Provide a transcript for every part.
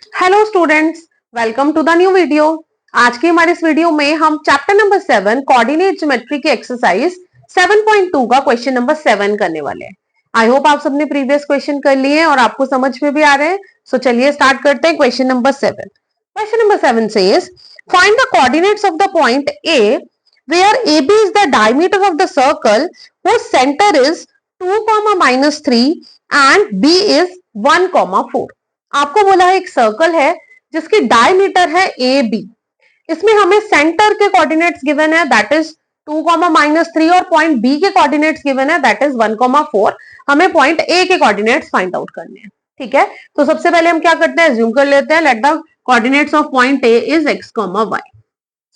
Hello students, welcome to the new video. आज की हमारे इस वीडियो में हम चैप्टर नंबर 7 कोऑर्डिनेट ज्योमेट्री की एक्सरसाइज 7.2 का क्वेश्चन नंबर 7 करने वाले हैं। आई होप आप सबने प्रीवियस क्वेश्चन कर लिए हैं और आपको समझ में भी आ रहे हैं। सो चलिए स्टार्ट करते हैं question number 7। Question number 7 says find the coordinates of the point A where AB is the diameter of the circle whose center is 2, -3 and B is 1, 4। आपको बोला है एक सर्कल है जिसकी डायमीटर है ए बी। इसमें हमें सेंटर के कोऑर्डिनेट्स गिवन है दैट इज 2, -3 और पॉइंट बी के कोऑर्डिनेट्स गिवन है दैट इज 1, 4। हमें पॉइंट ए के कोऑर्डिनेट्स फाइंड आउट करने हैं। ठीक है, तो सबसे पहले हम क्या करते हैं, एज्यूम कर लेते हैं late the coordinates of point A is x, y।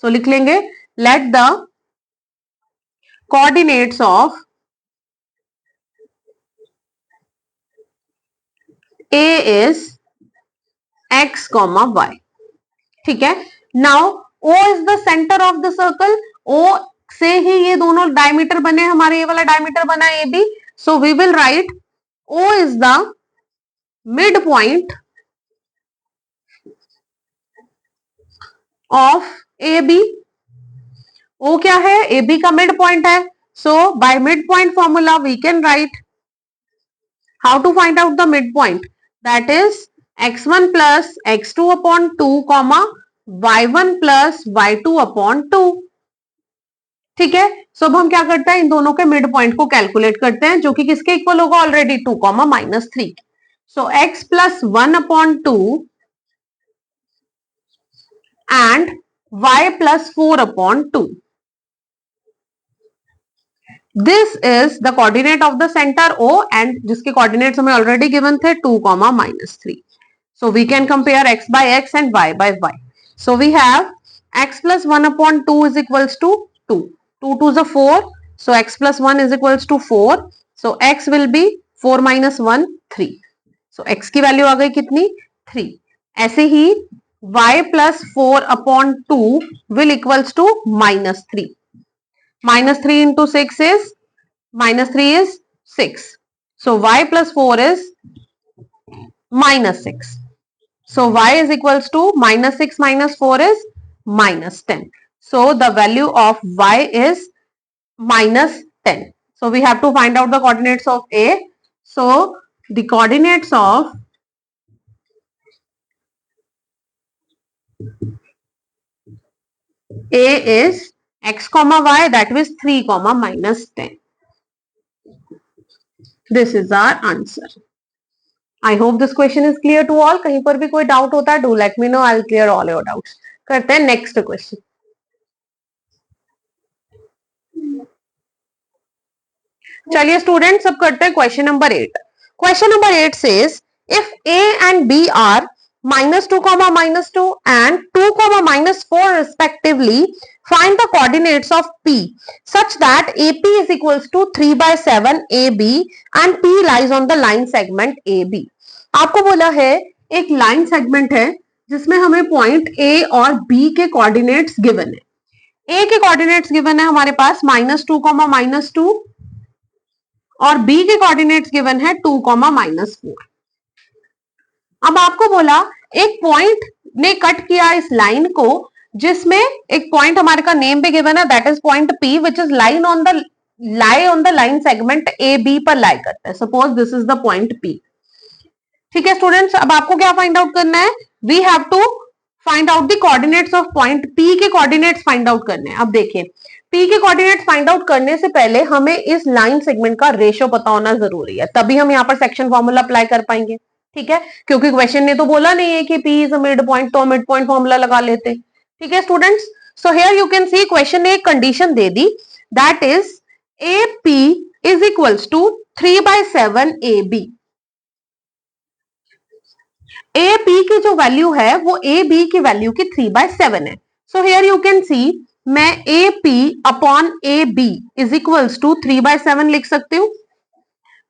सो लिख लेंगे late the coordinates of A is x, y। ठीक है, now O is the centre of the circle. O से ही ये दोनों डायमीटर बने, हमारे ये वाला डायमीटर बना A B. So we will write O is the mid point of A B. O क्या है, ए बी का मिड पॉइंट है। So by mid point formula we can write how to find out the mid point, that is x1 plus x2 upon 2 y1 plus y2 upon 2। ठीक है, सो अब हम क्या करते हैं, इन दोनों के मिड पॉइंट को कैलकुलेट करते हैं जो कि किसके इक्वल होगा already 2, -3। So x plus 1 upon 2 and y plus 4 upon 2। This is the coordinate of the centre O and जिसके कोऑर्डिनेट्स हमें ऑलरेडी गिवन थे 2, -3। So we can compare x by x and y by y. So we have x plus 1 upon 2 is equals to 2. 2 2 is a 4. So x plus 1 is equals to 4. So x will be 4 minus 1, 3. So x की value आ गई कितनी, 3। ऐसे ही y plus 4 upon 2 will equals to -3. -3 into 6 is, -3 is 6. So y plus 4 is -6. So y is equals to -6 minus 4 is -10. So the value of y is -10. So we have to find out the coordinates of A. So the coordinates of A is x, y, that is 3, -10. This is our answer. I hope this question is clear to all. कहीं पर भी कोई doubt होता है do let me know, I will clear all your doubts. करते हैं next question. चलिए students, अब करते हैं question number 8। Question number 8 says if A and B are -2, -2 and 2, -4 respectively, find the coordinates of P such that AP is equals to 3/7 AB and P lies on the line segment AB। आपको बोला है एक line segment है जिसमें हमें point A और B के coordinates given है। ए के कोऑर्डिनेट्स गिवन है हमारे पास -2, -2 और बी के कोऑर्डिनेट्स गिवन है 2, -4। अब आपको बोला एक पॉइंट ने कट किया इस लाइन को जिसमें एक पॉइंट हमारे का नेम भी गिवन है that is point P which is lie on the line segment A B पर लाई करता है। Suppose this is the point P. ठीक है स्टूडेंट्स, अब आपको क्या फाइंड आउट करना है, we have to find out the coordinates of point P के कोऑर्डिनेट्स फाइंड आउट करने हैं। अब देखिए पी के कोऑर्डिनेट्स फाइंड आउट करने से पहले हमें इस लाइन सेगमेंट का रेशियो पता होना जरूरी है, तभी हम यहाँ पर सेक्शन फॉर्मूला अप्लाई कर पाएंगे। ठीक है, क्योंकि क्वेश्चन ने तो बोला नहीं है कि P is a mid point, तो मिड पॉइंट फॉर्मूला लगा लेते। ठीक है students, so here you can see question ने एक कंडीशन दे दी that is A P is equals to 3/7 A B. A P की जो वैल्यू है वो ए बी की वैल्यू की 3/7 है। So here you can see मैं A P upon A B is equals to 3/7 लिख सकती हूँ।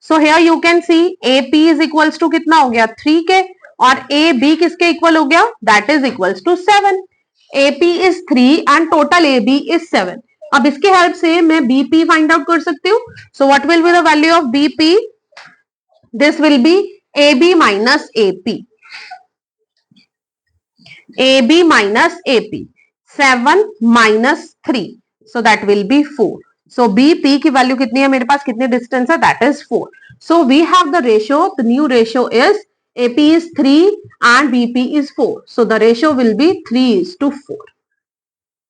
So here you can see A P is equals to कितना हो गया 3 के, और ए बी किसके इक्वल हो गया that is equals to 7। A P is 3 and total A B is 7। अब इसके हेल्प से मैं बी पी फाइंड आउट कर सकती हूँ। So what will be the value of B P, this will be A B minus A P. AB minus AP. 7 minus 3. So that will be 4. So BP की value कितनी है मेरे पास, कितनी distance है, that is 4. So we have the ratio, the new ratio is AP is 3 and BP is 4. So the ratio will be 3:4.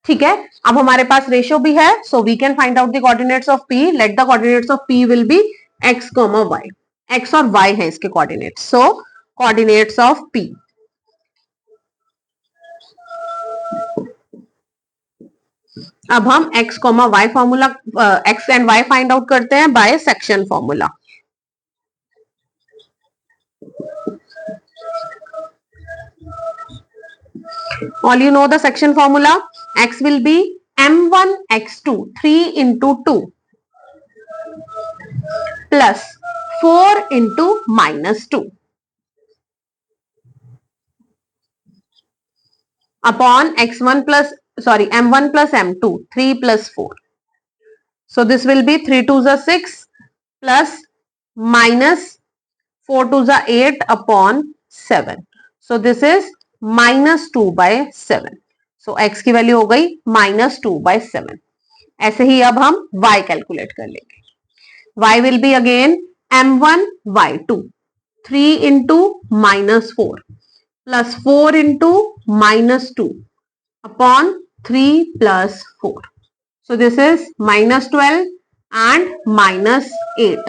ठीक है, अब हमारे पास रेशियो भी है, so we can find out the coordinates of P. Let the coordinates of P will be x, y. x और y है इसके coordinates. So coordinates of P. अब हम x, y formula, x and y find out करते हैं by section formula. All you know the section formula. X will be m1 x2 3 into 2 plus 4 into minus 2 upon x1 plus m1 plus m2 3 plus 4. So this will be 3 2s are 6 plus minus 4 2s are 8 upon 7. So this is minus 2 by 7. So x की value हो गई minus 2 by 7. ऐसे ही अब हम y calculate कर लेंगे. y will be again m1 y2 3 into minus 4 plus 4 into minus 2 upon 3 plus 4. So this is minus 12 and minus 8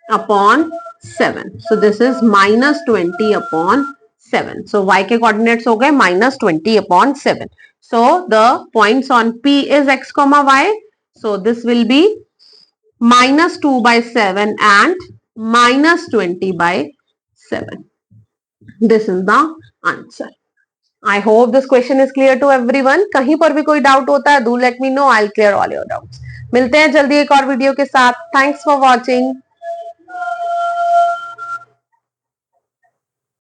upon 7. So this is minus 20 upon 7. So y के coordinates हो गए minus 20 upon 7. So the points on P is x, y. So this will be minus 2 by 7 and minus 20 by 7. This is the answer. I hope this question is clear to everyone. कहीं पर भी कोई doubt होता है, do let me know. I'll clear all your doubts. मिलते हैं जल्दी एक और वीडियो के साथ. Thanks for watching.